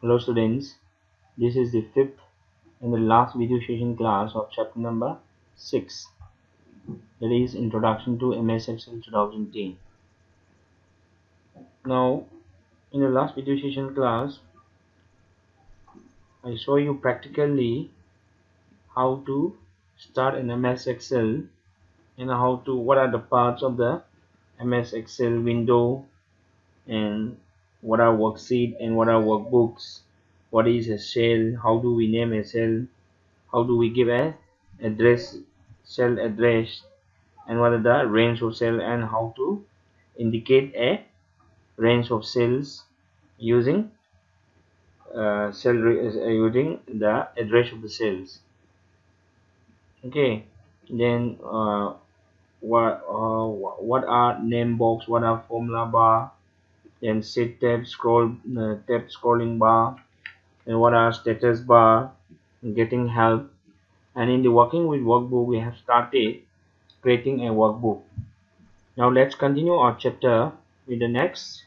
Hello students, this is the fifth and the last video session class of chapter number 6, that is Introduction to MS Excel 2010. Now in the last video session class I show you practically how to start an MS Excel and what are the parts of the MS Excel window, and what are worksheet and what are workbooks, what is a cell, how do we name a cell, how do we give a address, cell address, and what are the range of cell, and how to indicate a range of cells using using the address of the cells. Okay, then what are name box, what are formula bar, then set tab, tab scrolling bar, and what are status bar, getting help. And in the working with workbook we have started creating a workbook. Now let's continue our chapter with the next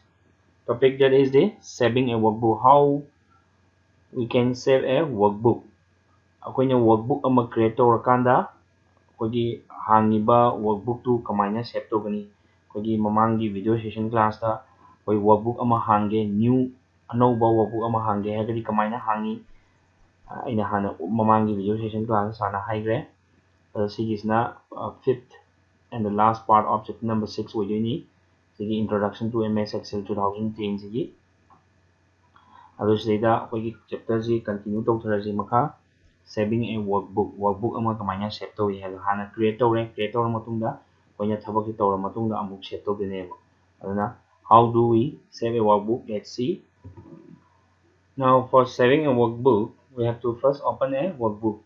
topic, that is the saving a workbook. How we can save a workbook. Akoina workbook ama create tawrakanda akogi hangiba workbook tu kamaina save togani. Akogi mamangi video session class ta koi workbook ama hange new anouba workbook ama hange hagadi kamaina hangi aina hana mamangi video session class sana haigre. Sigisna fifth and the last part of chapter number 6 video the introduction to MS Excel 2010 sigi adu sida koi chapter ji continue to tharaji makha saving a workbook ama kamaina save to yi hana create to matungda koina thabak to matungda amuk save to dene aduna how do we save a workbook? Let's see. Now for saving a workbook we have to first open a workbook.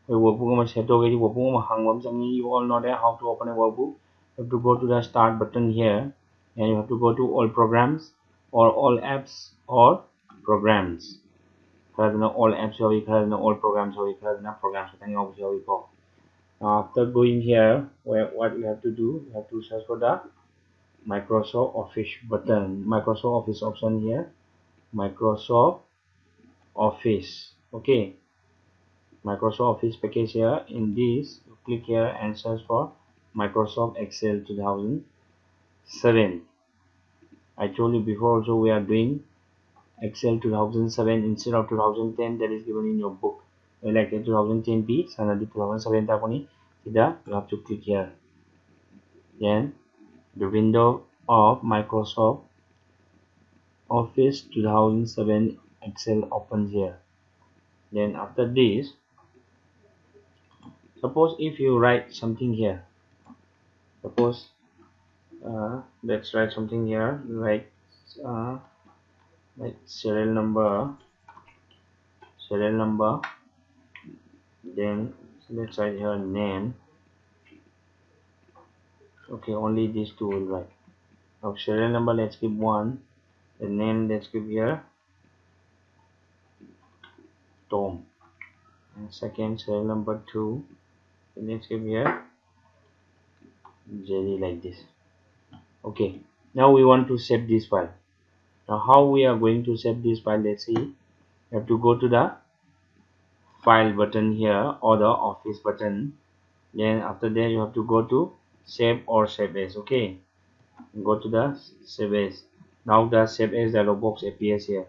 Workbook ama save to gari workbook ama hangwam changi. You all know that how to open a workbook. You have to go to the start button here and you have to go to all programs or all apps or programs. All apps all programs programs. After going here, what you have to do, you have to search for the Microsoft Office button, Microsoft Office option here, Microsoft Office. Okay, Microsoft Office package here. In this, you click here and search for Microsoft Excel 2007. I told you before also we are doing Excel 2007 instead of 2010 that is given in your book. Like 2010 B, sanadi 2007 taponi. You have to click here. Then the window of Microsoft Office 2007 Excel opens here. Then after this, suppose if you write something here, suppose let's write something here like serial number, then let's write here name. Okay, only these two will write. Now serial number let's give 1, the name let's give here Tom, and second serial number 2, let's give here Jerry, like this. Okay, now we want to save this file. Now how we are going to save this file? Let's see. You have to go to the file button here or the office button. Then after that you have to go to save or save as. Okay, go to the save as. Now the save as dialog box appears here.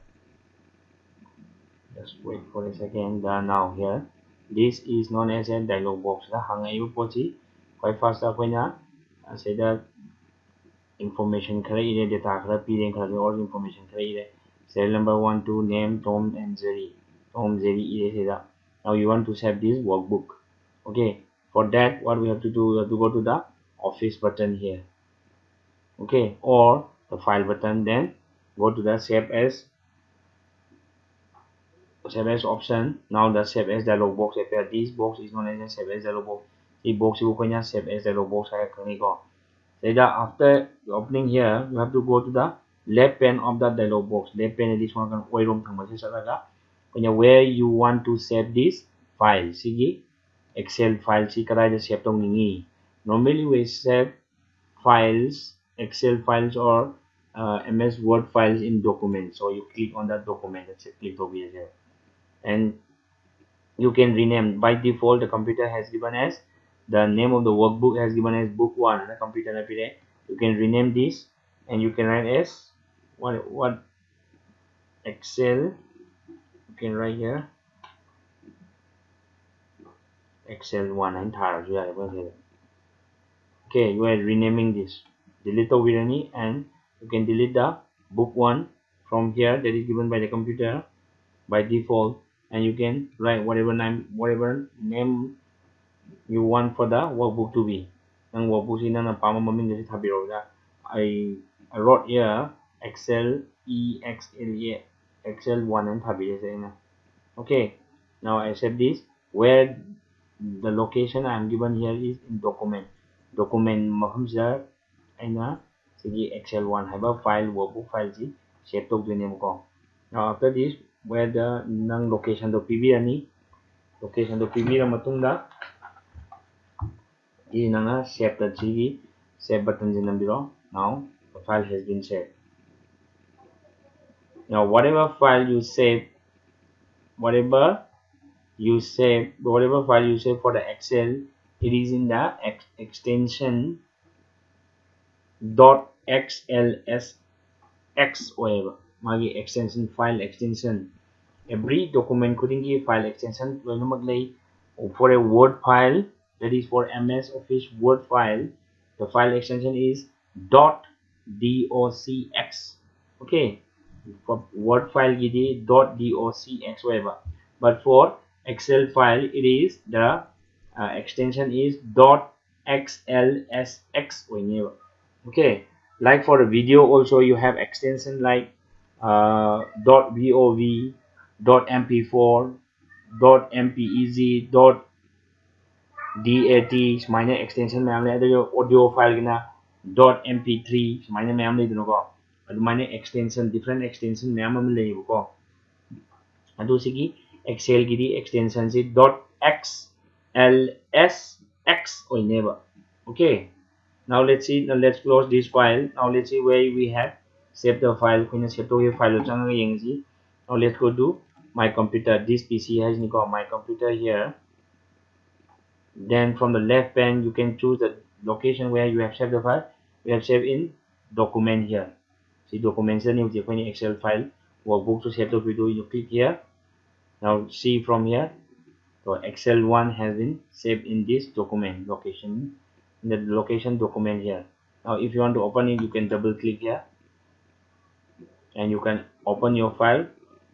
Just wait for a second. Now here this is known as a dialog box. The hangayu pochi quite fast say that information khara data khara pire khara or information khara serial number 1 2 name Tom and Jerry. Now you want to save this workbook. Okay, for that what we have to do, we have to go to the office button here. Okay, or the file button, then go to the save as option. Now the save as dialog box appear. This box is known as a save as dialog box. The box you can save as dialog box after opening here you have to go to the left pane of the dialog box. Left pane this one can where you want to save this file. See Excel file see save normally we save files, Excel files or MS Word files in document. So you click on that document. That's it. Click over here, and you can rename. By default, the computer has given as the name of the workbook has given as book 1. The computer you can rename this, and you can write as what Excel. You can write here Excel 1 and okay, you are renaming this. Delete the Virani, and you can delete the book 1 from here that is given by the computer by default, and you can write whatever name you want for the workbook to be. And workbook in an I wrote here Excel Excel 1 and Tabi. Okay, now I said this where the location I am given here is in document mafamsida aina sigi Excel 1 haiba file workbook file ji save tokdoinebako. Now after this where the nang location do pibirani location do pibira matungda is nanga save the save button jinambiro. Now the file has been saved. Now whatever file you save whatever file you save for the Excel, it is in the extension .xlsx whatever magi extension file extension. Every document khudingi file extension for a Word file, that is for MS Office Word file, the file extension is .docx. Okay, for Word file gidi .docx whatever, but for Excel file it is the extension is .xlsx whenever. Okay, like for a video also you have extension like .vov, .mp4, .mpeg, .dat minor extension audio file gina .mp3 minor memory minor extension different extension memory Excel gidi extension si .xlsx or never. Okay, now let's see. Now let's close this file. Now let's see where we have saved the file. Now let's go to my computer. This PC has my computer here. Then from the left pane you can choose the location where you have saved the file. We have saved in document here. See documents the Excel file workbook to save the video. You click here. Now see from here, so Excel 1 has been saved in this document location, in the location document here. Now if you want to open it, you can double click here and you can open your file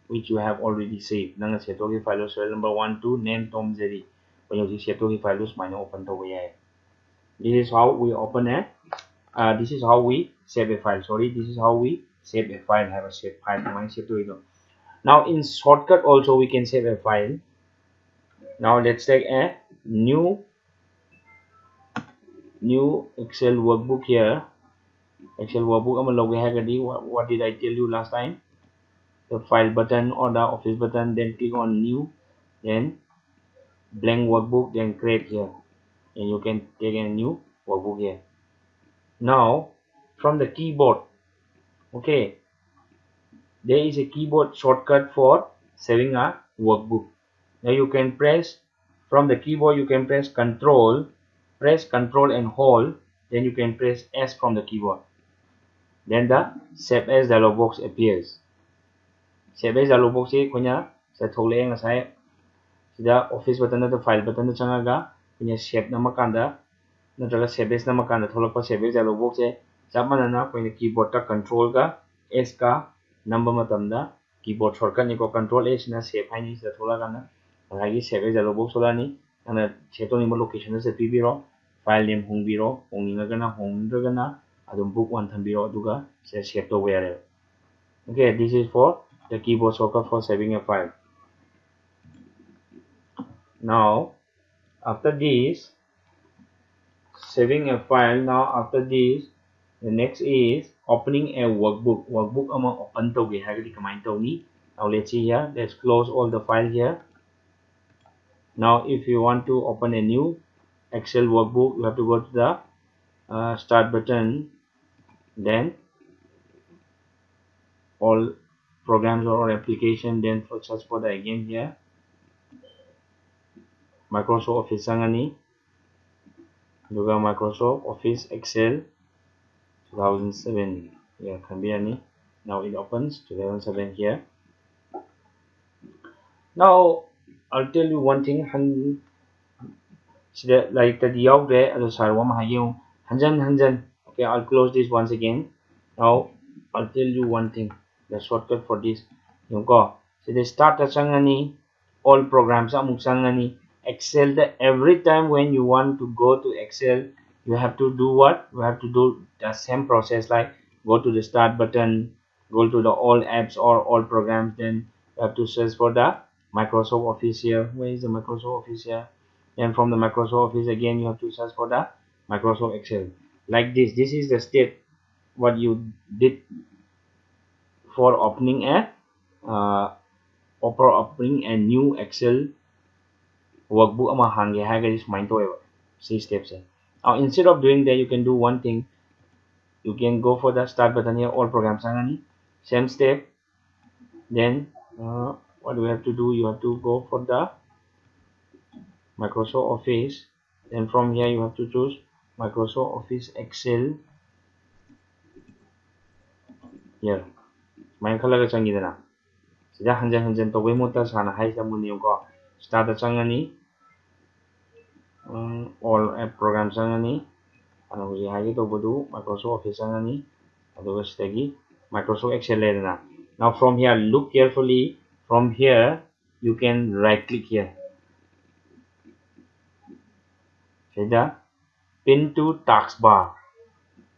which you have already saved. Nang setogi file file number 1 2 name Tom Jerry. When you setogi file open to way. This is how we open it. This is how we save a file. Sorry, this is how we save a file. Have a save file. Now in shortcut also we can save a file. Now let's take a new Excel workbook here. Excel workbook what did I tell you last time? The file button or the office button, then click on new, then blank workbook, then create here, and you can take a new workbook here. Now from the keyboard, okay, there is a keyboard shortcut for saving a workbook. Now you can press from the keyboard, you can press control and hold, then you can press S from the keyboard. Then the save as dialog box appears. Save as dialog box is the office button the file button changaga save namakanda natraga save as namakanda tholakpa save as dialog box chamanana keyboard ta control ga S ka number matamda keyboard shortcut ni ko control S na save hai ni sa thola kana lagi save as dialog box solani ana cheto ni location se pibiro file name hongbiro hongingagana hongdragana adum book 1 thambiro aduga save to where. Okay, this is for the keyboard shortcut for saving a file. Now after this saving a file, now after this the next is opening a workbook among open to ge hagdi kamai tawni. Now let's see here, let's close all the file here. Now if you want to open a new Excel workbook, you have to go to the start button, then all programs or application. Then for search for the again here Microsoft Office changani aduga Microsoft Office Excel 2007 here khanbirani. Now it opens 2007 here. Now I'll tell you one thing. Like the out there as a sarwam hayu hanjan. Okay, I'll close this once again. Now I'll tell you one thing. The shortcut for this you go. So they start changani all programs amuk changani Excel. Every time when you want to go to Excel, you have to do what? You have to do the same process, like go to the start button, go to the all apps or all programs, then you have to search for the Microsoft Office here. Where is the Microsoft Office here? And from the Microsoft Office again you have to search for the Microsoft Excel. Like this is the step what you did for opening a opening a new Excel workbook ama hange haga is mind to 6 steps. Now instead of doing that, you can do one thing. You can go for the start button here, all programs angani same step. Then what do we have to do? You have to go for the Microsoft Office. Then from here you have to choose Microsoft Office Excel here. Main khalaga changidana sida hanjan to mota sana hai samuni ko start changani all app programs changani ana huji hai to bodu Microsoft Office changani aduga sidagi Microsoft Excel ledana. Now from here look carefully. From here you can right click here. Sida pin to taskbar,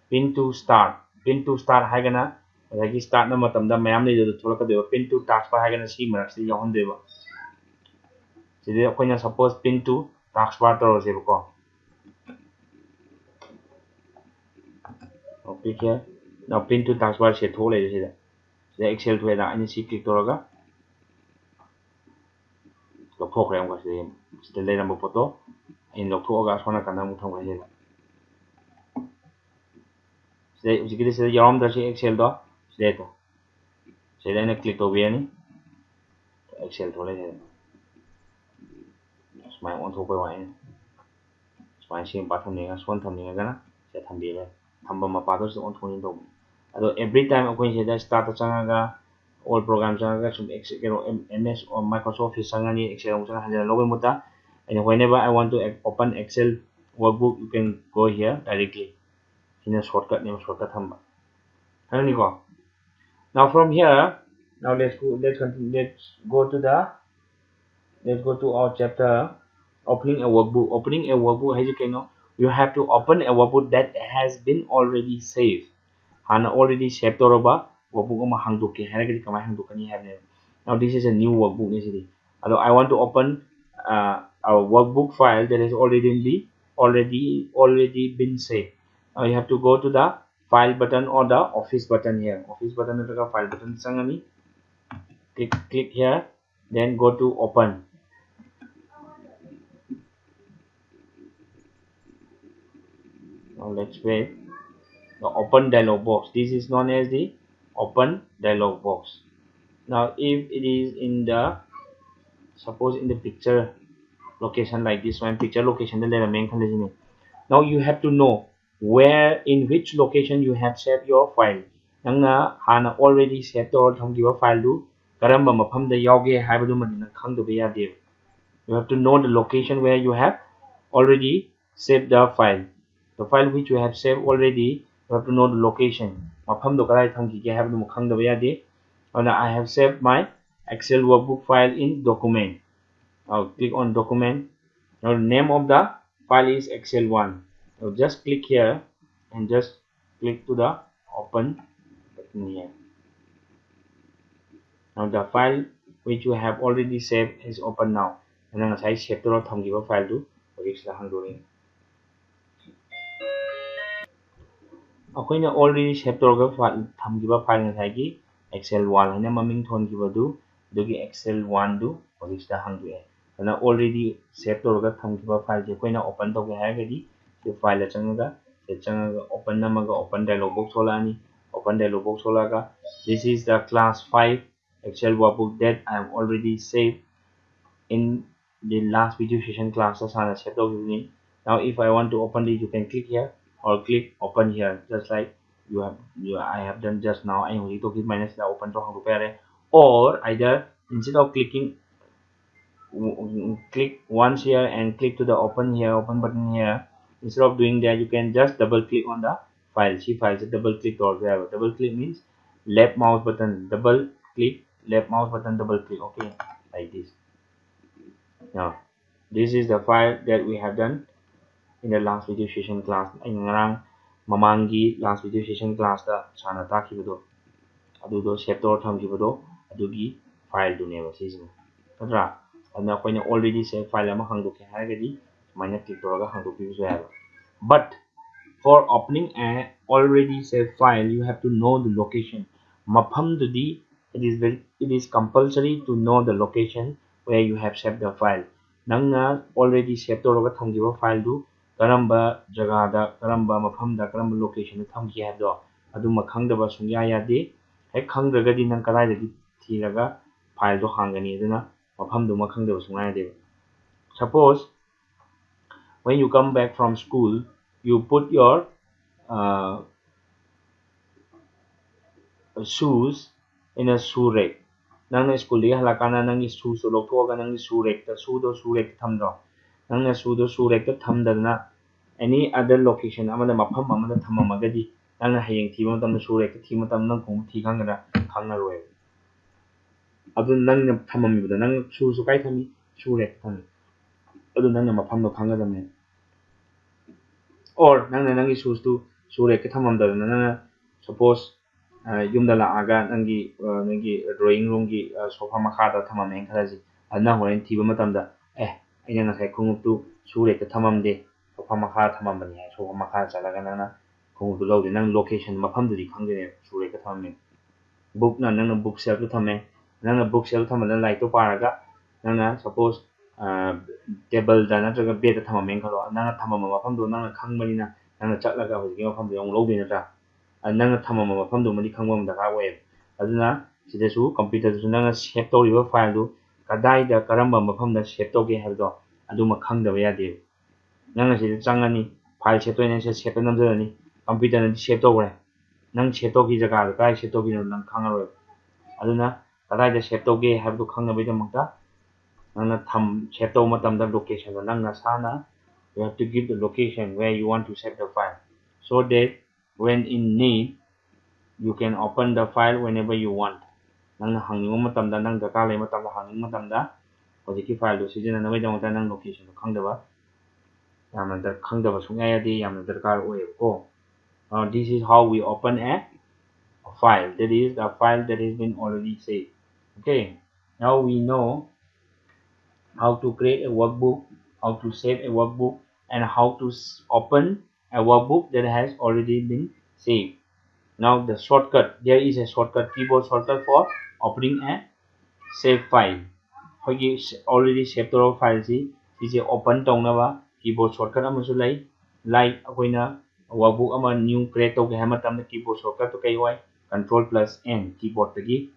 pin to start haigana adagi start na matamda mayam le do thola ka de pin to taskbar haigana si marak si yahon deba. Sida akoina suppose pin to taskbar to se ko. Okay here. Now pin to taskbar se thole sida. Sida Excel thole da ani si click to raga. Lo phok ram ka sida le number photo in lo pho ga sona kana mu thong ka sida. Sida sida yom da si Excel do sida to. Sida na click to biani Excel thole sida. Smai on thok pa wa ni. Smai sim pa tham ni ga son tham ni ga na se tham bi le. Thamba ma pa to se on thoni to. Ado every time akoi sida start changa all programs changa sum Excel MS or Microsoft Office changani Excel changa hanjana lobe muta. And whenever I want to open Excel workbook, you can go here directly. In a shortcut name shortcut thamba. Now from here, now let's continue. Let's go to our chapter opening a workbook. Opening a workbook, as you can know, you have to open a workbook that has been already saved. Hana already saved toroba workbook ma hangdoke haragadi kamai hangdokani have. Now this is a new workbook basically. Although I want to open a workbook file that has already been saved. Now you have to go to the file button or the office button here. Office button is file button sangani. Click here, then go to open. Now let's wait. The open dialog box. This is known as the open dialog box. Now if it is in the suppose in the picture location like this one, picture location, then the main condition. Now you have to know where in which location you have saved your file. Nangna hana already saved or thamgiba file do karamba mafamda yauge haibadu manina khangdaba yade. You have to know the location where you have already saved the file. The file which you have saved already, you have to know the location. Mafamdo karai thamgi ge haibadu khangdaba yade. Now I have saved my Excel workbook file in document. I'll click on document. Now the name of the file is Excel1. So just click here and just click to the open button here. Now the file which you have already saved is open now. And then I save to the file to reach the handling. Akoina already saved to the file in Excel1 and maming thon give do Excel1 do reach the handling. And already saved to the file akoina open to the file changa open namaga open dialog box holani open dialog box holaga. This is the class 5 Excel workbook that I have already saved in the last video session class. Now if I want to open it, you can click here or click open here, just like I have done just now. I only to click minus the open to or either instead of clicking click once here and click to the open button here, instead of doing that you can just double click on the file. See files, double click or whatever. Double click means left mouse button, double click, left mouse button, double click. Okay, like this. Now this is the file that we have done in the last video session class. Mamangi last video session class da sana takibudo adudo save to thamkibudo adugi file do neba sisina natra adna koina already save file ama hangdoke haragadi sumana click toraga hangdokibisu yaba. But for opening an already saved file, you have to know the location. Mafamdudi, it is compulsory to know the location where you have saved the file. Nangna already saved toraga thamgiba file do karamba jagada, karamba mafamda, karamba location thamgi habdo adu makhangdaba sungya yade hek khangdragadi nang kadaidagi thiraga file do hangani aduna mafamdu makhangdaba sungya yade. Suppose when you come back from school, you put your shoes in a shoe rack. Nang school di halakana nang shoes lo to nang shoe rack ta shoe rack thamdo. Nang shoe rack ta thamdana any other location amada mafam amada thamamagadi nang hayeng thima tam shoe rack thima tam nang khong thi khangara khangaroi. Adu nang thamami bada nang shoe su kai thami shoe rack thami. Adu nang mafam do khangadamne. Or nang shoes to shoe rack thamamda nang suppose yumda laaga nangi drawing room gi sofa makhada thamame kharaji adna horen thiba matamda aina na sai khungup tu sure ka thamamde sofa makha thamambani hai sofa makha chalaga nang khungup tu lawde nang location mafam du di khangde sure ka thamame. Book na nang book shelf tu thame nang book shelf thamala light to paraga nang suppose table da na jaga bed thamame khalo nang thamama mafam du nang khangbani na nang chatlaga hoji mafam du yong lawde na ta nang thamama mafam du mani khangwam daka we aduna sidesu computer su nang save to riba file du kadai da karamba mafam da save to ge habdo aduma khangda ba yade nang side changani file save to ne save to namjani computer na save to gore nang save to gi jaga kai save to gi nang khangaro aduna kadai da save to ge habdo khangna ba damta nang tham save to matam da location nang na sana you have to give the location where you want to save the file so that when in need you can open the file whenever you want. Nang hanging matamda nang daka lay matamda hanging matamda hojiki file do sijina na weda mata nang location do khangdaba yamna dar khangdaba sungya yadi yamna darkar oye ko. This is how we open a file, that is the file that has been already saved. Okay, now we know how to create a workbook, how to save a workbook, and how to open a workbook that has already been saved. Now the shortcut, there is a shortcut, keyboard shortcut for opening a save file. Already saved our file is open tongnaba keyboard shortcut amasu lay like akoina workbook ama new create to hama tamna keyboard shortcut to kai wai control plus n keyboard tagi.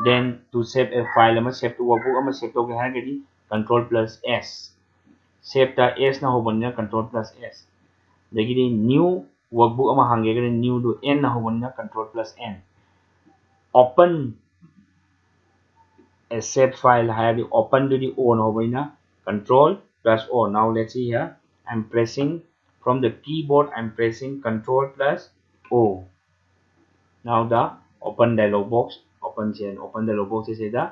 Then to save a file ama save to workbook ama save to hagadi control plus s. Save the s na hobanya control plus s. Dagidi new workbook ama hangegani new do n na hobanya control plus n. Open a saved file have the open to the on hobanya control plus o. Now let's see here, I'm pressing from the keyboard, I'm pressing control plus o. Now the open dialog box open dialog box is the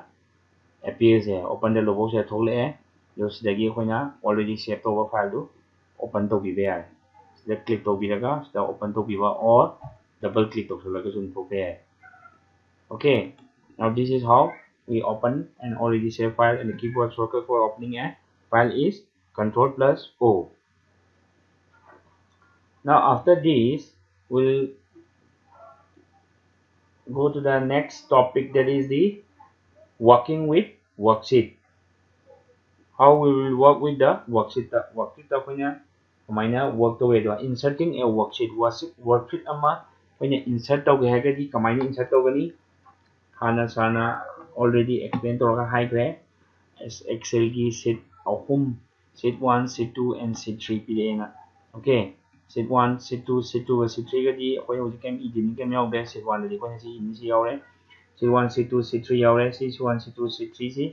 appears here. Open dialog box here thole just dagi koina already saved over file do open to be there. Select click to be laga the open to be or double click to laga sun to there. Okay, now this is how we open an already saved file, and the keyboard shortcut for opening a file is control plus o. Now after this we'll go to the next topic, that is the working with worksheet. How we will work with the worksheet. Worksheet apanya kamana work to way inserting a worksheet ama ꯑꯩꯈꯣꯏꯅ insert ꯇꯧꯒꯦ ꯍꯥꯏꯔꯒꯗꯤ ꯀꯃꯥꯏꯅ insert ꯇꯧꯒꯅꯤ ꯍꯥꯟꯅ ꯁꯥꯔꯅ already explain ꯇꯧꯔꯒ ꯍꯥꯏꯈ꯭ꯔꯦ Excelꯒꯤ sheet ꯑꯍꯨꯝ sheet 1 sheet 2 and sheet 3 ꯄꯤꯔꯛꯑꯦꯅ okay sheet 1 sheet 2 sheet 2 ꯒ sheet 3 ꯒꯗꯤ ꯑꯩꯈꯣꯏ ꯍꯧꯖꯤꯛ ꯀꯩꯝ ꯏꯗꯤꯅꯤ ꯀꯩꯝ ꯌꯥꯎꯗꯦ sheet 1 ꯗꯗꯤ ꯑꯩꯈꯣꯏꯅ ꯁꯤ ꯏꯅꯤ ꯁꯤ ꯌꯥꯎꯔꯦ sheet 1 sheet 2 sheet 3 ꯌꯥꯎꯔꯦ ꯁꯤ sheet 1 sheet 2 sheet 3 ꯁꯤ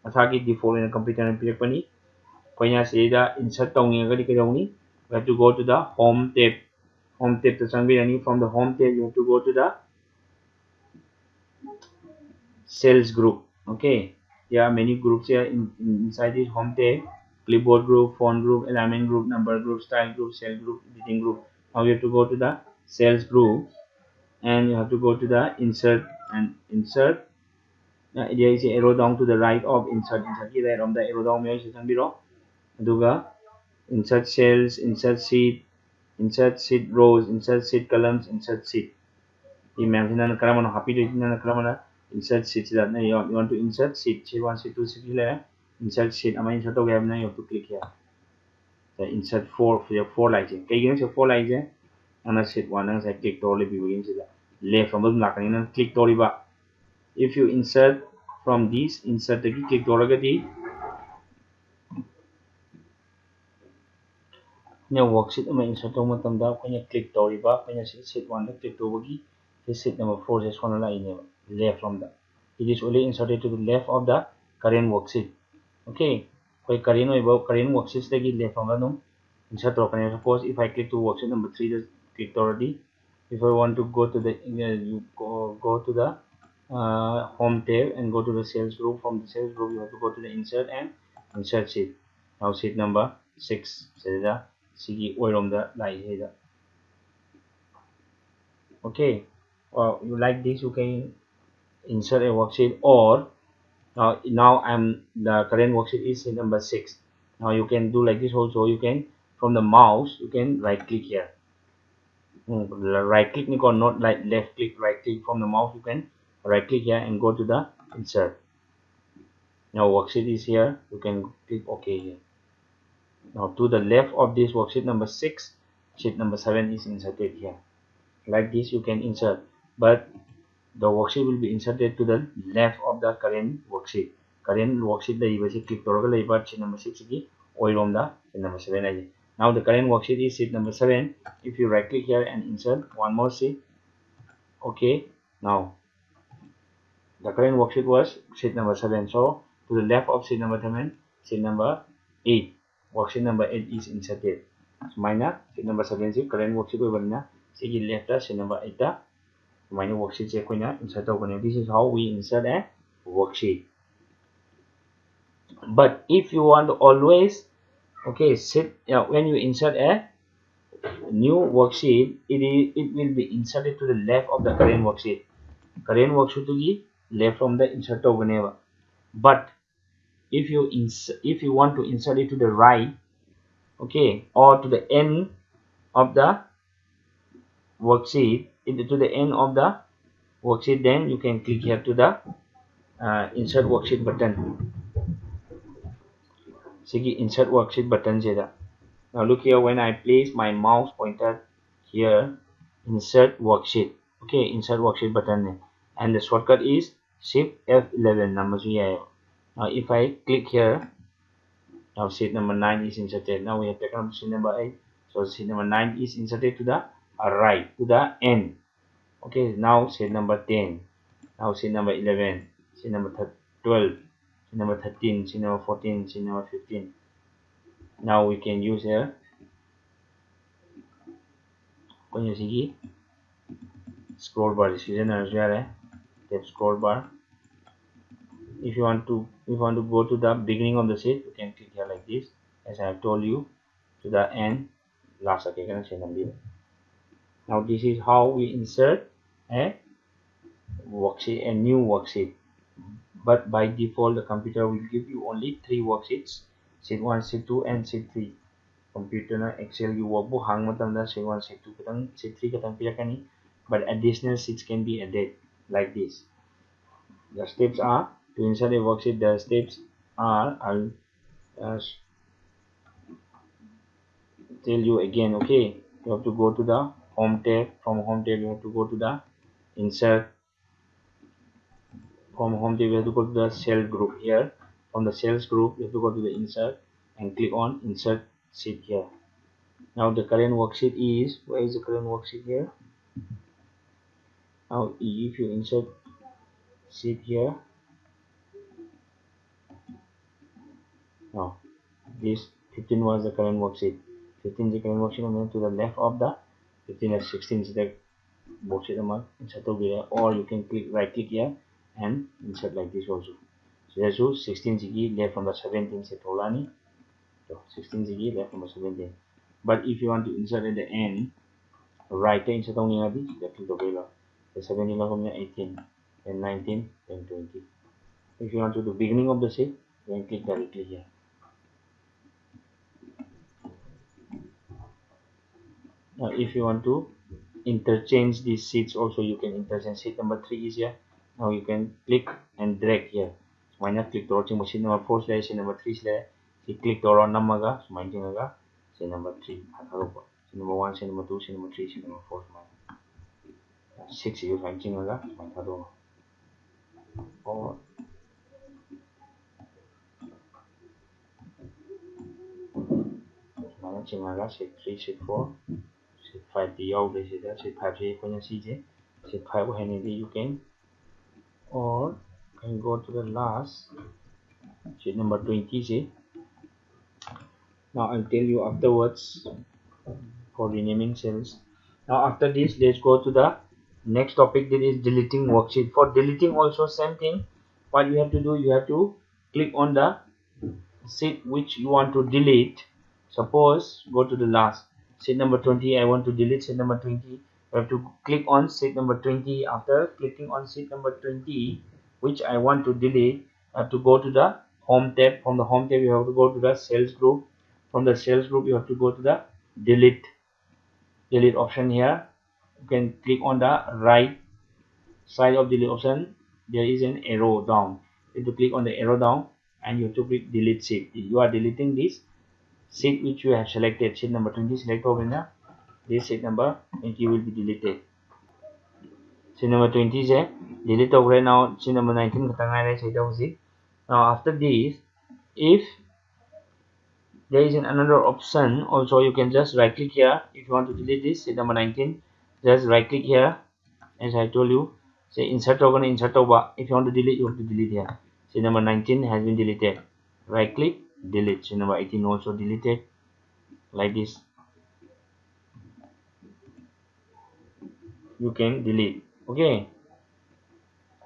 ꯃꯁꯥꯒꯤ default ꯑꯣꯏꯅ ꯀꯝꯄ꯭ꯌꯨꯇꯔꯅ ꯄꯤꯔꯛꯄꯅꯤ ꯑꯩꯈꯣꯏꯅ ꯁꯤꯗ insert ꯇꯧꯅꯤꯡꯉꯒꯗꯤ ꯀꯩꯗꯧꯅꯤ we have to go to the home tab ꯇ ꯆꯪꯕꯤꯔꯅꯤ from the home tab you have to go to the sales group. Okay, there are many groups here inside this home tab: clipboard group, phone group, alignment group, number group, style group, cell group, editing group. Now you have to go to the sales group and you have to go to the insert and insert. There is an arrow down to the right of insert ki right on the arrow down may section biro aduga insert cells, insert sheet rows, insert sheet columns, insert sheet. The mention karamana happy to karamana insert sheet that you want to insert sheet 1 sheet 2 sheet 3 insert sheet ama insert to gab na you have to click here the insert 4 like it kay gina 4 like it ana sheet 1 ang sa click to le bi begin sila left from the lakani na click to riba if you insert from this insert the click to ragadi ne worksheet ama insert to matamda koina click to riba koina sheet 1 da click to bagi sheet number 4 just one line left from the it is only inserted to the left of the current worksheet. Okay, current worksheet lagi left from the insert to suppose if I click to worksheet number 3 just click already if I want to go to the you go to the home tab and go to the sales group from the sales group you have to go to the insert and insert sheet. Now sheet number 6 seda sigi oirom da lai heda. Okay, you like this you can insert a worksheet or now I'm the current worksheet is in number 6. Now you can do like this also you can from the mouse you can right click here right click not like left click right click from the mouse you can right click here and go to the insert. Now worksheet is here you can click OK here. Now to the left of this worksheet number 6 sheet number 7 is inserted here like this you can insert but the worksheet will be inserted to the left of the current worksheet. Current worksheet the click to sheet number 6 ki oirom da sheet number 7 aje. Now the current worksheet is sheet number 7. If you right click here and insert one more sheet, okay. Now the current worksheet was sheet number 7. So to the left of sheet number 7, sheet number 8, worksheet number 8 is inserted. Minus sheet number 7 is current worksheet oibalna sigi left sheet number 8 da minus worksheet check insert. This is how we insert a worksheet. But if you want to always okay when you insert a new worksheet it will be inserted to the left of the current worksheet to be left from the insert whenever. But if you want to insert it to the right okay or to the end of the worksheet to the end of the worksheet then you can click here to the insert worksheet button. Sigi insert worksheet button jeda. Now look here when I place my mouse pointer here insert worksheet. Okay, insert worksheet button and the shortcut is shift F11 number. Now if I click here now sheet number 9 is inserted. Now we have taken up sheet number 8. So sheet number 9 is inserted to the right to the end. Okay, now sheet number 10. Now sheet number 11, sheet number 12, sheet number 13, sheet number 14, sheet number 15. Now we can use here scroll bar tab scroll bar. If you want to go to the beginning of the sheet you can click here like this as I have told you to the end last. Okay, now this is how we insert a worksheet, a new worksheet. But by default the computer will give you only 3 worksheets, sheet 1, sheet 2 and sheet 3. Computer na Excel ki workbook hang matamda sheet 1, sheet 2 katang sheet 3 katang pilakani, but additional sheets can be added like this. The steps are to insert a worksheet. The steps are I'll tell you again. Okay, you have to go to the home tab. From home tab you have to go to the insert. From home tab you have to go to the cell group here. From the cells group you have to go to the insert and click on insert sheet here. Now the current worksheet is, where is the current worksheet here? Now if you insert sheet here, now this 15 was the current worksheet. 15 is the current worksheet, and then to the left of the 15 and 16 is the worksheet number. Insert over here, or you can right click here and insert like this also. So that's who 16 ziggy left from the 17 set Olani. So 16 ziggy left from the 17. But if you want to insert at the end, right insert only left click over the 17 from the 18, then 19, then 20. If you want to do beginning of the sheet, then click directly here. Now if you want to interchange these sheets also, you can interchange. Sheet number 3 is here. Now you can click and drag here. Why not click to sheet number 4 slash sheet number 3 slash you click to namaga so sheet number 3 sheet number 1 sheet number 2 sheet number 3 sheet number 4 6 you find chingaga or chingaga sheet 3 sheet 4 sheet 5 the over sheet 5 sheet 5 you can, or can go to the last sheet number 20 see. Now I'll tell you afterwards for renaming cells. Now after this, let's go to the next topic, that is deleting worksheet. For deleting also same thing. What you have to do, you have to click on the sheet which you want to delete. Suppose go to the last sheet number 20. I want to delete sheet number 20. You have to click on sheet number 20. After clicking on sheet number 20 which I want to delete, I have to go to the home tab. From the home tab you have to go to the cells group. From the cells group you have to go to the delete option here. You can click on the right side of delete option. There is an arrow down. You have to click on the arrow down and you have to click delete sheet. You are deleting this sheet which you have selected. Sheet number 20 select over here. This sheet number 20 will be deleted. Sheet number 20 is delete over now. Sheet number 19 now after this, if there is another option also, you can just right click here. If you want to delete this sheet number 19, just right click here. As I told you, say insert over, insert over. If you want to delete, you have to delete here. Sheet number 19 has been deleted. Right click, delete. Sheet number 18 also deleted. Like this, you can delete. Okay.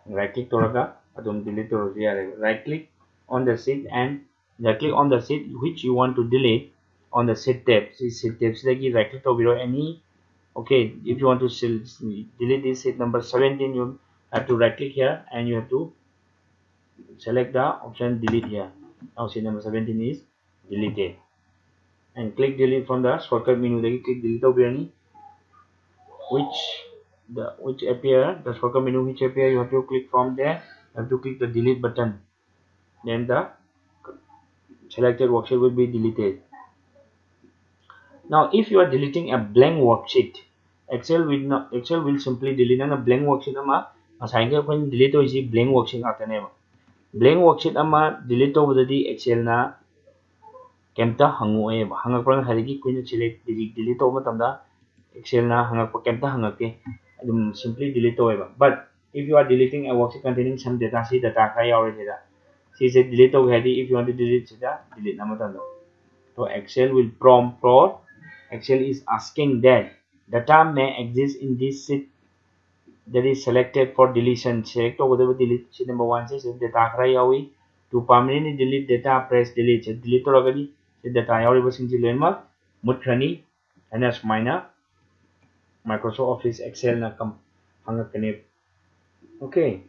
Right click toraga, delete toraga. Right click on the sheet and click on the sheet which you want to delete on the sheet tab. See sheet tab. Right click over any. Okay, if you want to delete this sheet number 17, you have to right click here and you have to select the option delete here. Now sheet number 17 is deleted, and click delete from the shortcut menu. Click delete over any which appear the shortcut menu which appear. You have to click from there. You have to click the delete button. Then the selected worksheet will be deleted. Now, if you are deleting a blank worksheet, Excel will simply delete a blank worksheet. Delete blank worksheet. Blank worksheet delete over the Excel na kemta hangakprang harigi kuina select delete over tamda Excel na hangakpa kemta hangake simply delete over. But if you are deleting a worksheet containing some data, see data kaya already data. See say delete over if you want to delete delete namatando. So Excel will prompt for Excel is asking that data may exist in this sheet that is selected for deletion. Select over delete sheet number 1 says data kaya to permanently delete data, press delete. Delete already data yawi since lemma mutrani and as minor Microsoft Office Excel na kam hangakane. Okay.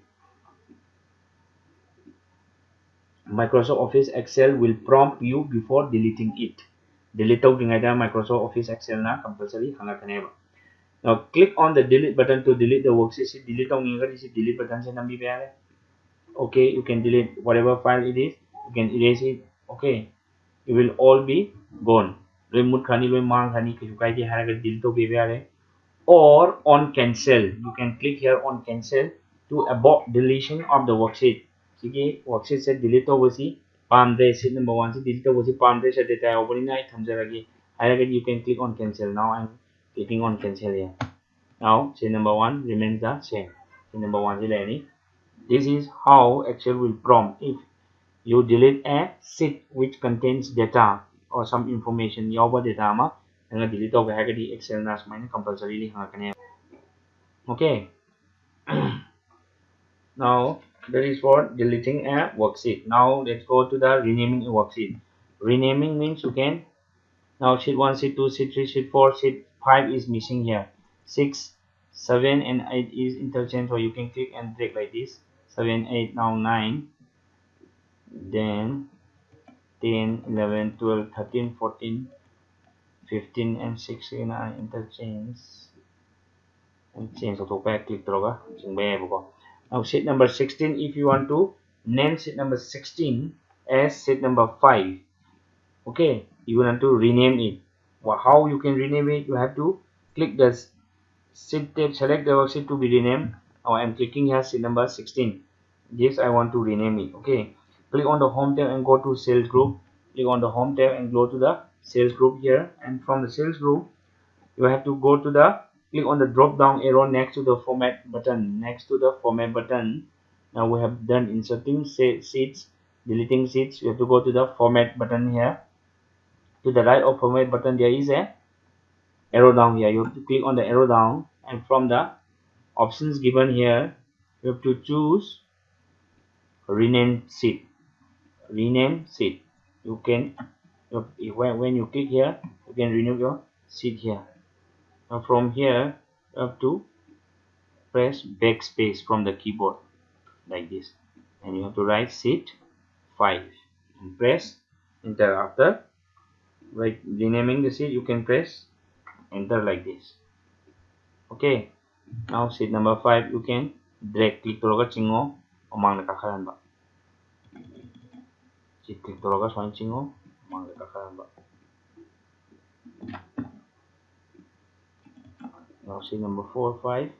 Microsoft Office Excel will prompt you before deleting it. Delete out Microsoft Office Excel na compulsory hangakane. Now click on the delete button to delete the worksheet. Delete delete button se nambi pe. Okay, you can delete whatever file it is. You can erase it. Okay, it will all be gone. Remove khani mang khani delete to be or on cancel. You can click here on cancel to abort deletion of the worksheet. Sige worksheet se delete tawasi pamde sheet number 1 se delete tawasi pamde se data opening I thamjaragi. You can click on cancel. Now I'm clicking on cancel here. Now sheet number 1 remains the same. Sheet number 1 is any. This is how Excel will prompt if you delete a sheet which contains data or some information. Yawa data ma nga delete tawga hagadi Excel na sumai compulsorily hangakane. Okay. Now that is for deleting a worksheet. Now let's go to the renaming a worksheet. Renaming means you can now sheet 1, sheet 2, sheet 3, sheet 4, sheet 5 is missing here. 6, 7 and 8 is interchanged, so you can click and drag like this. 7, 8, now 9, then 10, 11, 12, 13, 14, 15 and 16 are interchanged. And change to back click droga. Now sheet number 16, if you want to name sheet number 16 as sheet number 5, okay, you want to rename it. Well, how you can rename it? You have to click the sheet tab, select the worksheet to be renamed. Now I'm clicking here sheet number 16. Yes, I want to rename it. Okay, click on the home tab and go to sales group. Click on the home tab and go to the sales group here, and from the sales group you have to go to the click on the drop down arrow next to the format button. Now we have done inserting sheets, deleting sheets. You have to go to the format button here. To the right of format button there is a arrow down here. You have to click on the arrow down, and from the options given here you have to choose rename sheet. You can when you click here you can renew your sheet here. Now from here you have to press backspace from the keyboard like this, and you have to write sheet 5 and press enter. After renaming the sheet you can press enter like this. Okay, now sheet number 5 you can drag click toroga chingo omang na kakaran ba. Sheet click toroga swan chingo omang na kakaran ba. Now sheet number 4, 5,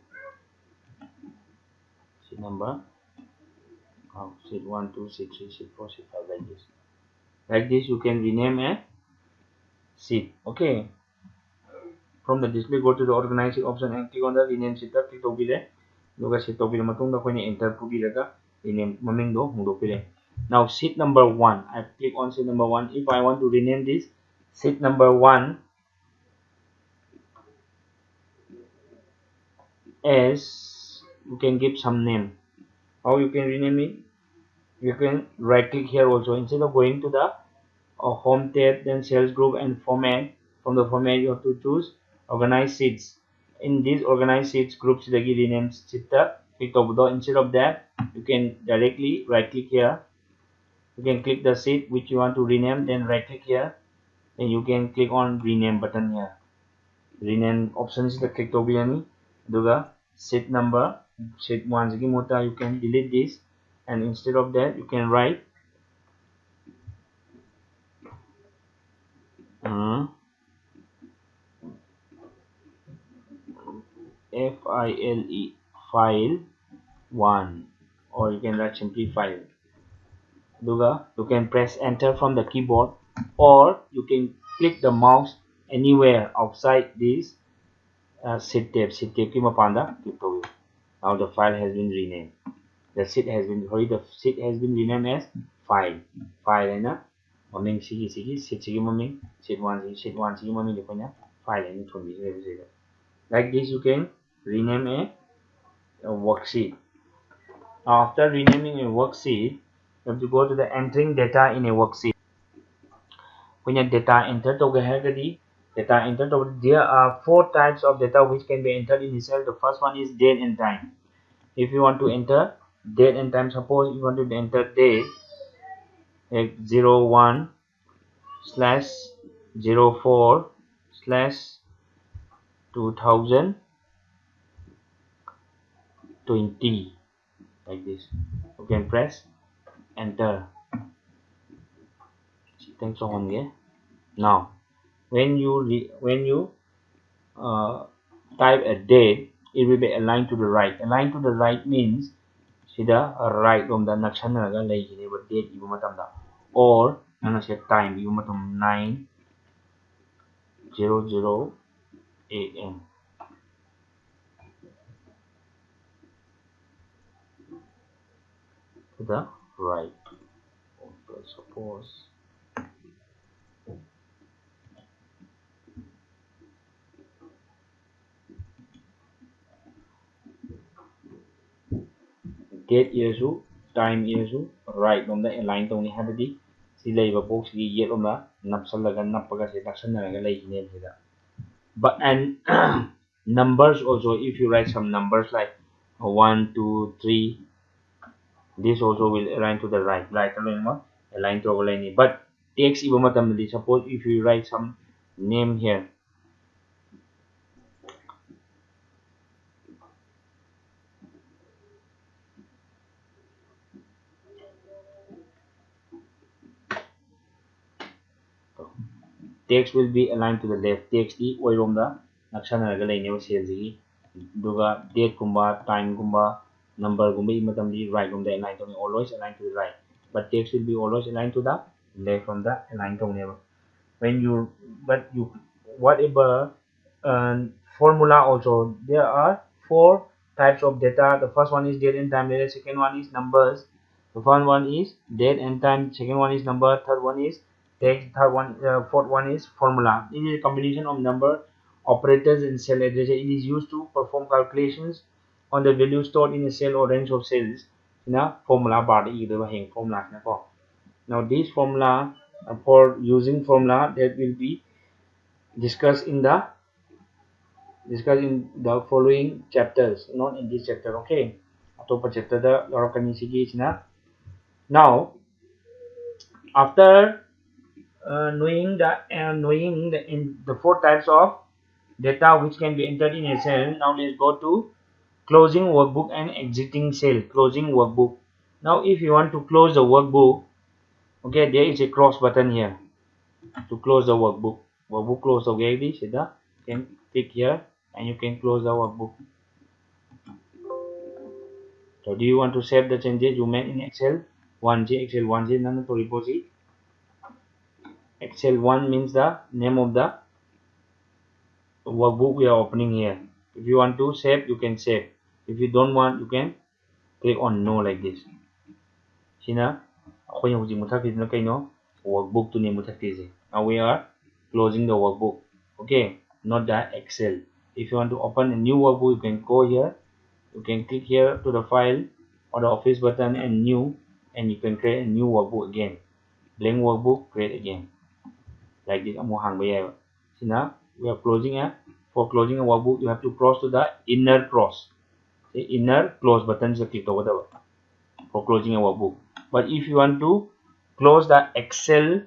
sheet number sheet 1, 2, sheet 3, sheet 4, sheet 5 like this. Like this you can rename a sheet. Okay. From the display go to the organize sheet option and click on the rename sheet. Click tobile. Duga sheet tobile matungda koine enter pubiraga rename maming do hungdopile. Now sheet number 1. I click on sheet number 1. If I want to rename this sheet number 1 as, you can give some name. How you can rename it? You can right click here also. Instead of going to the home tab, then sales group and format, from the format you have to choose organize sheets. In this organize sheets groups lagi rename sheet click over. Instead of that you can directly right click here. You can click the sheet which you want to rename, then right click here, and you can click on rename button here. Rename options the click over yani duga sheet number sheet 1 segi muta you can delete this, and instead of that you can write file file 1, or you can write simply file. Duga you can press enter from the keyboard, or you can click the mouse anywhere outside this sheet tab ki mapanda click to. Now the file has been renamed. The sheet has been renamed as file. Na maming sigi sheet sigi maming sheet 1 sigi maming dekonya file and thunbi. Like this you can rename a worksheet. After renaming a worksheet, you have to go to the entering data in a worksheet. When your data entered there are 4 types of data which can be entered in a cell. The first one is date and time. If you want to enter date and time, suppose you want to enter date like 01 slash 04 slash 2020 like this. You can press enter. Thanks on here. Now when you type a date, it will be aligned to the right. Aligned to the right means sida right lomda nakshanaraga leighineba date iba matamda, or nana se time iba matam 9:00 a.m. to the right. Okay, suppose date yesu time yesu right lomda align tawni habadi si leiba box gi yet lomda napsallaga nappaga se nakshanaraga leighineba sida. But and numbers also, if you write some numbers like 1 2 3, this also will align to the right, align to our line. But text iba matamdi, suppose if you write some name here, text will be aligned to the left. Text di oiromda nakshanaraga laineba cell gi duga date kumba time kumba number kumba I matamdi right kumda align to always align to the right, but text will be always aligned to the left from the align to never. When you but you whatever formula also, there are four types of data. The first one is date and time data, second one is numbers, the first one is date and time, second one is number, third one is text, fourth one is formula. It is a combination of number operators and cell address. It is used to perform calculations on the value stored in a cell or range of cells in a formula bar. Formula. Now this formula, for using formula, that will be discussed in the following chapters, not in this chapter. Okay, atop chapter da larakani sige sina. Now after knowing the four types of data which can be entered in a cell, now let's go to closing workbook and exiting cell. Closing workbook. Now if you want to close the workbook, okay, there is a cross button here to close the workbook. Workbook close, okay, this you can click here and you can close the workbook. So do you want to save the changes you made in Excel 1G? Excel 1G nana to repository. Excel 1 means the name of the workbook we are opening here. If you want to save, you can save. If you don't want, you can click on no like this. Sina ako yung hujing muthak na kayo workbook to name muthak. Now we are closing the workbook. Okay, not the Excel. If you want to open a new workbook, you can go here. You can click here to the file or the office button and new, and you can create a new workbook again. Blank workbook, create again. Like this. Now we are closing a for closing a workbook, you have to cross to the inner cross. The inner close button is click over for closing a workbook. But if you want to close the Excel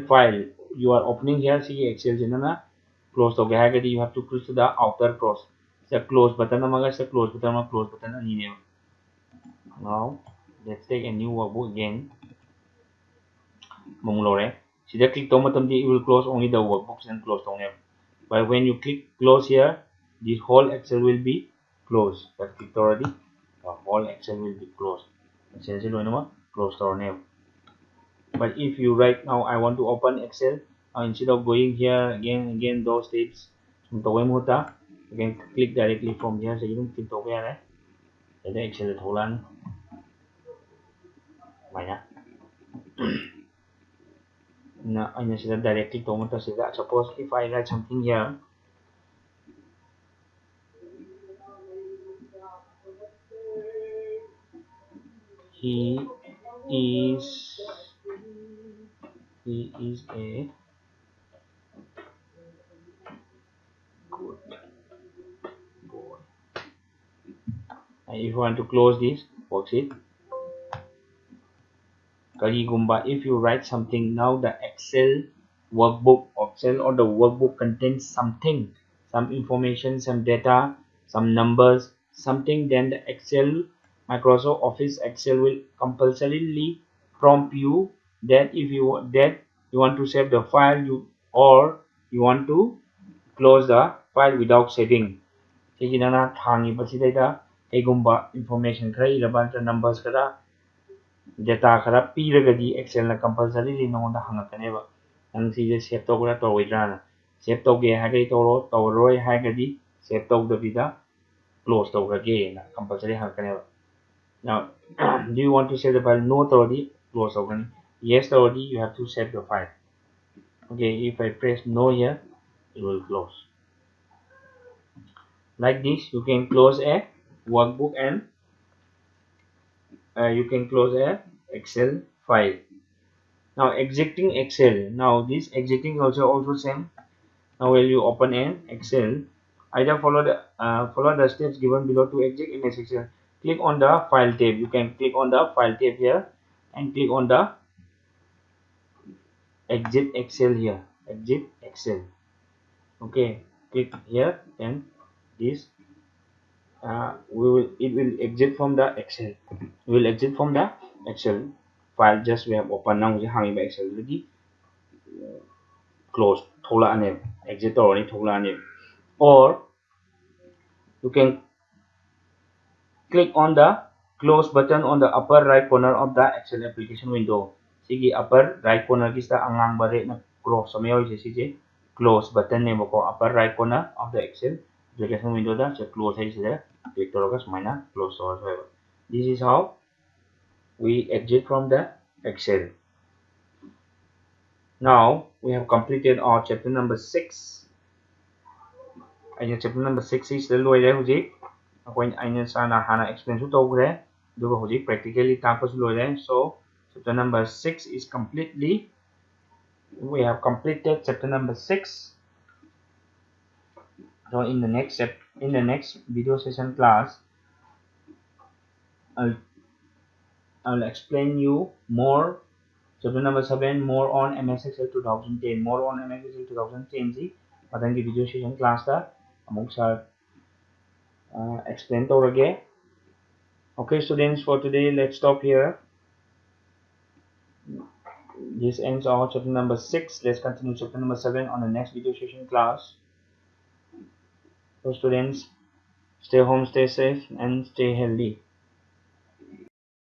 file you are opening here, see Excel close to you have to close to the outer cross. The close button close button. Now let's take a new workbook again. Sida click it will close only the workbooks and close down. But when you click close here, this whole Excel will be closed. But clicked already, the whole Excel will be closed. Closed our name. But if you right now I want to open Excel, instead of going here again those steps, you can click directly from here. So you don't click over here. The Excel is hold na sila directly pumunta sila. Suppose if I write something here, he is a good boy. And if you want to close this worksheet, Karigumba, if you write something now, the Excel or the workbook contains something, some information, some data, some numbers, something, then the Microsoft Office Excel will compulsorily prompt you that if you want to save the file, you want to close the file without saving. ꯁꯤꯒꯤꯗꯅ ꯊꯥꯡꯉꯤꯕꯁꯤꯗꯩꯗ ꯀꯩꯒꯨꯝꯕ information ꯈꯔ ꯏꯔꯕ ꯅꯠꯇ꯭ꯔꯒ numbers ꯈꯔ data ꯈꯔ ꯄꯤꯔꯒꯗꯤ Excelꯅ compulsorily ꯅꯉꯣꯟꯗ ꯍꯪꯉꯛꯀꯅꯦꯕ ꯅꯪ ꯁꯤꯁꯦ save ꯇꯧꯒꯗ꯭ꯔꯥ ꯇꯧꯔꯣꯏꯗ꯭ꯔꯥꯅ save ꯇꯧꯒꯦ ꯍꯥꯏꯔꯒꯗꯤ ꯇꯧꯔꯣ ꯇꯧꯔꯔꯣꯏ ꯍꯥꯏꯔꯒꯗꯤ save ꯇꯧꯗꯕꯤꯗ closeꯇꯧꯈ꯭ꯔꯒꯦꯅ compulsory ꯍꯪꯉꯛꯀꯅꯦꯕ. Now do you want to save the file? No ತꯧꯔꯗꯤ close ತꯧꯒꯅꯤ. Yes ತꯧರದಿ you have to save the file. Okay, if I press no here, it will close. Like this, you can close a workbook and you can close a Excel file. Now exiting Excel. Now this exiting also same. Now when you open an Excel, either follow the steps given below to exit MS Excel. Click on the file tab. You can click on the file tab here and click on the exit Excel here. Exit Excel. Okay, click here and this it will exit from the Excel. We will exit from the Excel file. Just we have open now. We have Excel already close. Thola ane exit already thola ane. Or you can click on the close button on the upper right corner of the Excel application window. Sigi upper right corner kista angang bare na cross sa mayo sigi close button ne ko upper right corner of the Excel application window da se close hai se click karo maina close ho. This is how we exit from the Excel. Now we have completed our chapter number 6. Aina chapter number 6 is the loy le huji akoin aina sana hana explain su togre duga huji practically tapas loy le. So chapter number 6 is completely we have completed chapter number 6. So in the next video session class I'll explain you more chapter number 7 more on MS Excel 2010 more on MS Excel 2010 ji matangi video session class ta amuk sa explain torage. Okay students, for today let's stop here. This ends our chapter number 6. Let's continue chapter number 7 on the next video session class. So students, stay home, stay safe and stay healthy.